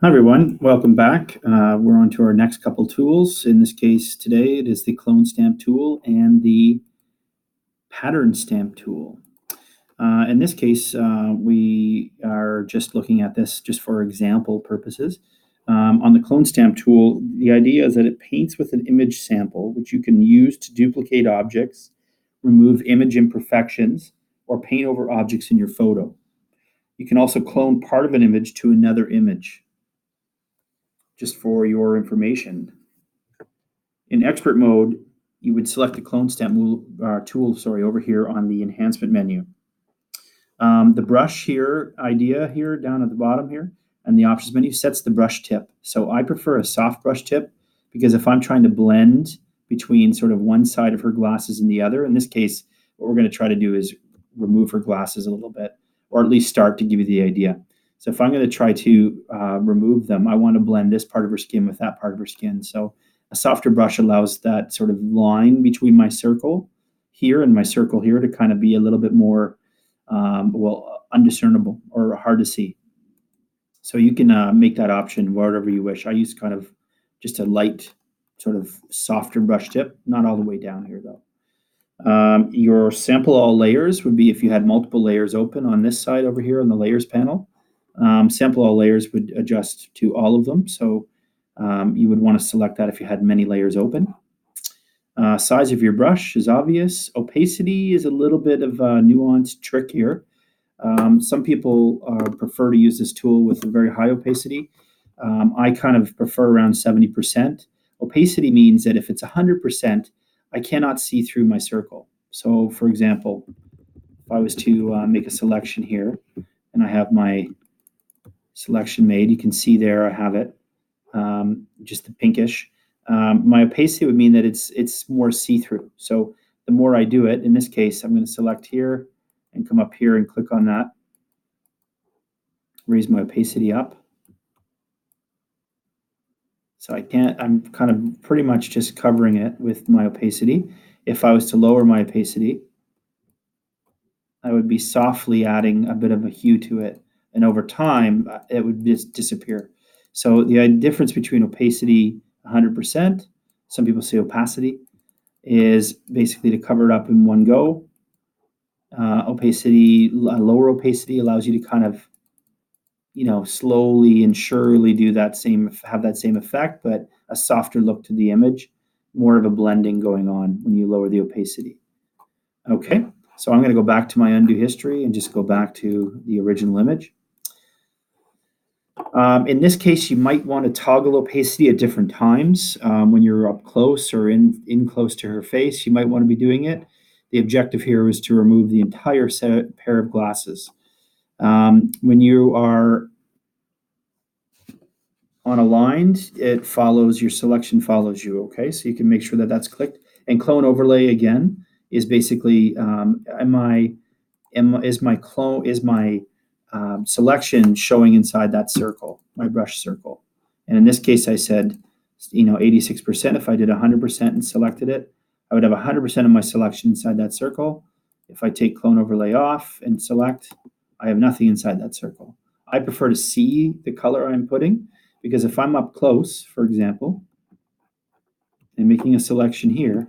Hi everyone, welcome back. We're on to our next couple tools. In this case today it is the clone stamp tool and the pattern stamp tool. In this case we are just looking at this just for example purposes. On the clone stamp tool, the idea is that it paints with an image sample which you can use to duplicate objects, remove image imperfections, or paint over objects in your photo. You can also clone part of an image to another image. Just for your information. In expert mode, you would select the clone stamp tool over here on the enhancement menu. The brush idea here down at the bottom here, and the options menu sets the brush tip. So I prefer a soft brush tip because if I'm trying to blend between sort of one side of her glasses and the other, in this case, what we're going to try to do is remove her glasses a little bit, or at least start to give you the idea. So if I'm going to try to remove them, I want to blend this part of her skin with that part of her skin. So a softer brush allows that sort of line between my circle here and my circle here to kind of be a little bit more, undiscernible or hard to see. So you can make that option whatever you wish. I use kind of just a light sort of softer brush tip, not all the way down here though. Your sample all layers would be if you had multiple layers open on this side over here on the layers panel. Sample all layers would adjust to all of them. So you would want to select that if you had many layers open. Size of your brush is obvious. Opacity is a little bit of a nuanced trick here. Some people prefer to use this tool with a very high opacity. I kind of prefer around 70%. Opacity means that if it's 100%, I cannot see through my circle. So for example, if I was to make a selection here and I have my selection made, you can see there I have it, just the pinkish. My opacity would mean that it's more see-through. So the more I do it, in this case, I'm going to select here and come up here and click on that. Raise my opacity up. So I'm kind of pretty much just covering it with my opacity. If I was to lower my opacity, I would be softly adding a bit of a hue to it. And over time, it would just disappear. So the difference between opacity 100%, some people say opacity, is basically to cover it up in one go. Lower opacity allows you to kind of, slowly and surely have that same effect, but a softer look to the image, more of a blending going on when you lower the opacity. Okay, so I'm going to go back to my undo history and just go back to the original image. In this case, you might want to toggle opacity at different times. When you're up close or in close to her face, you might want to be doing it. The objective here is to remove the entire pair of glasses. When you are on aligned, your selection follows you, okay? So you can make sure that that's clicked. And clone overlay, again, is basically, is my selection showing inside that circle, my brush circle. And in this case, I said, 86%. If I did 100% and selected it, I would have 100% of my selection inside that circle. If I take clone overlay off and select, I have nothing inside that circle. I prefer to see the color I'm putting because if I'm up close, for example, and making a selection here,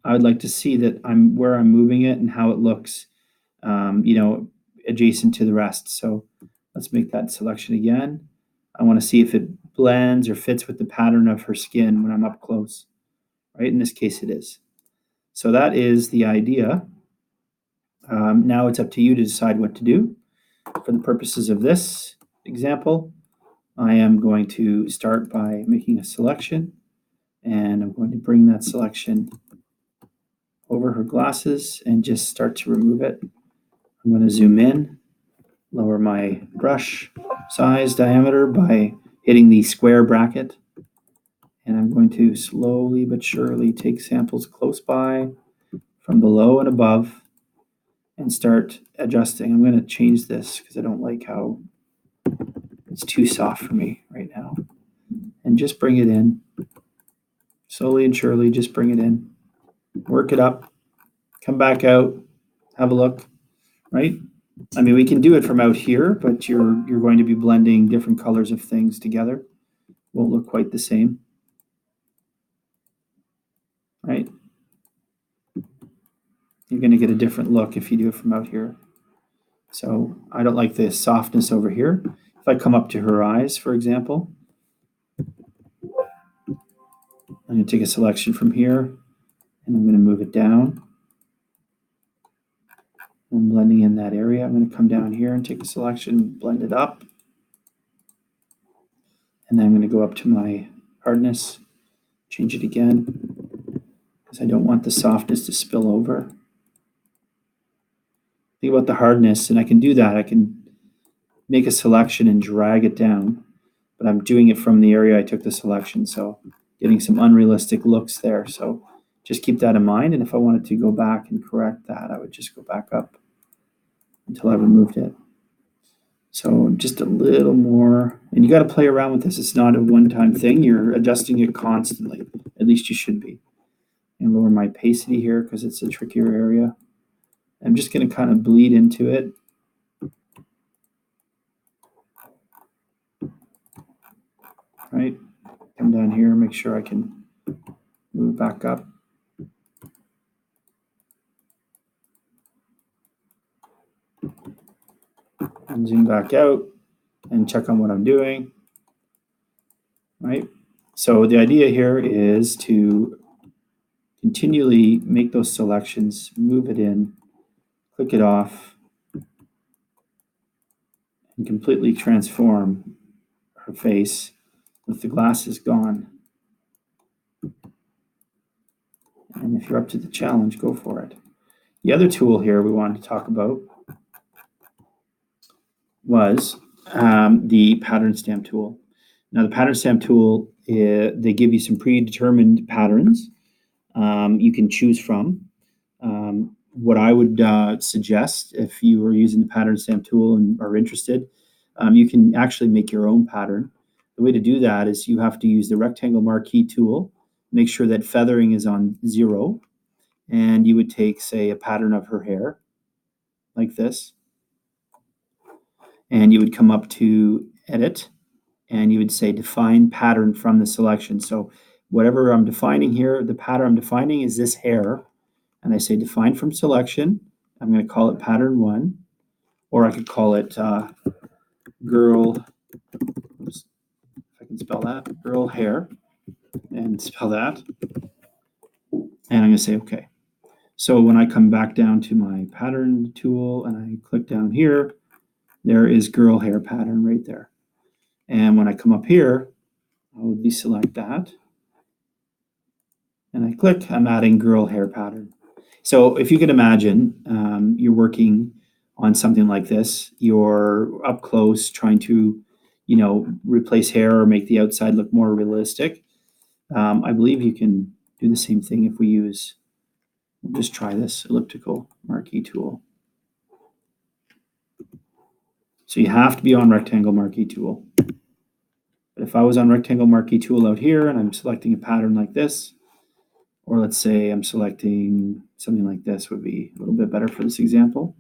I would like to see that where I'm moving it and how it looks, adjacent to the rest. So let's make that selection again. I want to see if it blends or fits with the pattern of her skin when I'm up close, right? In this case, it is. So that is the idea. Now it's up to you to decide what to do. For the purposes of this example, I am going to start by making a selection, and I'm going to bring that selection over her glasses and just start to remove it. I'm going to zoom in, lower my brush size diameter by hitting the square bracket, and I'm going to slowly but surely take samples close by from below and above and start adjusting. I'm going to change this because I don't like how it's too soft for me right now. And just bring it in. Slowly and surely, just bring it in. Work it up. Come back out. Have a look, right? I mean, we can do it from out here, but you're going to be blending different colors of things together. Won't look quite the same, right? You're going to get a different look if you do it from out here. So I don't like the softness over here. If I come up to her eyes, for example, I'm going to take a selection from here, and I'm going to move it down. I'm blending in that area. I'm going to come down here and take a selection, blend it up. And then I'm going to go up to my hardness, change it again, because I don't want the softness to spill over. Think about the hardness, and I can do that. I can make a selection and drag it down, but I'm doing it from the area I took the selection, so getting some unrealistic looks there. So just keep that in mind, and if I wanted to go back and correct that, I would just go back up until I removed it. So just a little more, and you got to play around with this. It's not a one-time thing. You're adjusting it constantly. At least you should be. And lower my opacity here because it's a trickier area. I'm just going to kind of bleed into it. Right? Come down here, make sure I can move back up. And zoom back out and check on what I'm doing. Right? So the idea here is to continually make those selections, move it in, click it off, and completely transform her face with the glasses gone. And if you're up to the challenge, go for it. The other tool here we wanted to talk about was the pattern stamp tool. Now, the pattern stamp tool, they give you some predetermined patterns you can choose from. What I would suggest, if you were using the pattern stamp tool and are interested, you can actually make your own pattern. The way to do that is you have to use the rectangle marquee tool, make sure that feathering is on 0, and you would take, say, a pattern of her hair, like this, and you would come up to Edit, and you would say Define Pattern from the selection. So whatever I'm defining here, the pattern I'm defining is this hair, and I say Define from Selection. I'm going to call it Pattern 1, or I could call it Girl, oops, if I can spell that, Girl Hair, and spell that, and I'm going to say OK. So when I come back down to my pattern tool and I click down here, there is girl hair pattern right there. And when I come up here, I will deselect that. And I click, I'm adding girl hair pattern. So if you can imagine, you're working on something like this, you're up close trying to, replace hair or make the outside look more realistic. I believe you can do the same thing if we use, just try this elliptical marquee tool. So you have to be on rectangle marquee tool. But if I was on rectangle marquee tool out here and I'm selecting a pattern like this, or let's say I'm selecting something like this would be a little bit better for this example.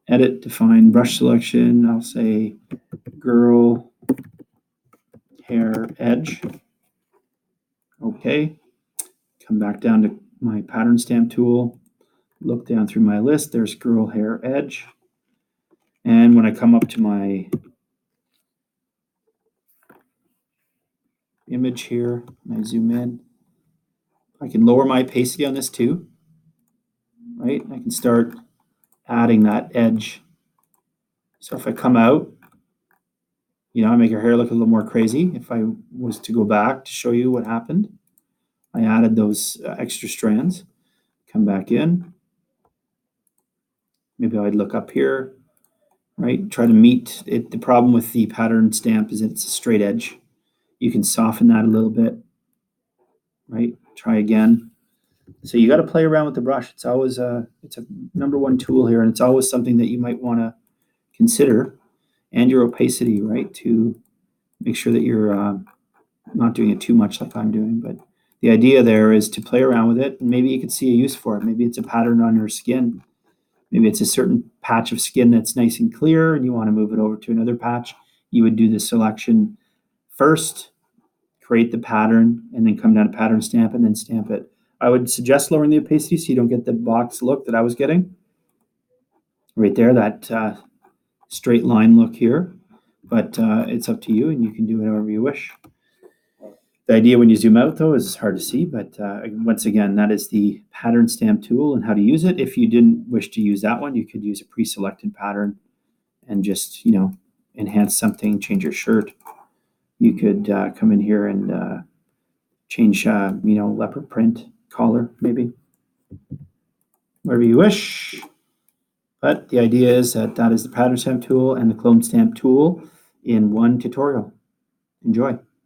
Edit, define brush selection. I'll say girl hair edge. Okay. Come back down to my pattern stamp tool. Look down through my list. There's girl hair edge. And when I come up to my image here, and I zoom in, I can lower my opacity on this too, right? I can start adding that edge. So if I come out, I make her hair look a little more crazy. If I was to go back to show you what happened, I added those extra strands. Come back in. Maybe I'd look up here, right? Try to meet it. The problem with the pattern stamp is it's a straight edge. You can soften that a little bit, right? Try again. So you got to play around with the brush. It's always it's a number one tool here, and it's always something that you might want to consider, and your opacity, right? To make sure that you're not doing it too much like I'm doing. But the idea there is to play around with it, and maybe you could see a use for it. Maybe it's a pattern on your skin. Maybe it's a certain patch of skin that's nice and clear and you want to move it over to another patch. You would do the selection first, create the pattern, and then come down to pattern stamp and then stamp it. I would suggest lowering the opacity so you don't get the box look that I was getting. Right there, that straight line look here. But it's up to you, and you can do whatever you wish. The idea when you zoom out, though, is hard to see, but once again, that is the pattern stamp tool and how to use it. If you didn't wish to use that one, you could use a pre-selected pattern and just, enhance something, change your shirt. You could come in here and change, leopard print, collar, maybe, whatever you wish. But the idea is that is the pattern stamp tool and the clone stamp tool in one tutorial. Enjoy.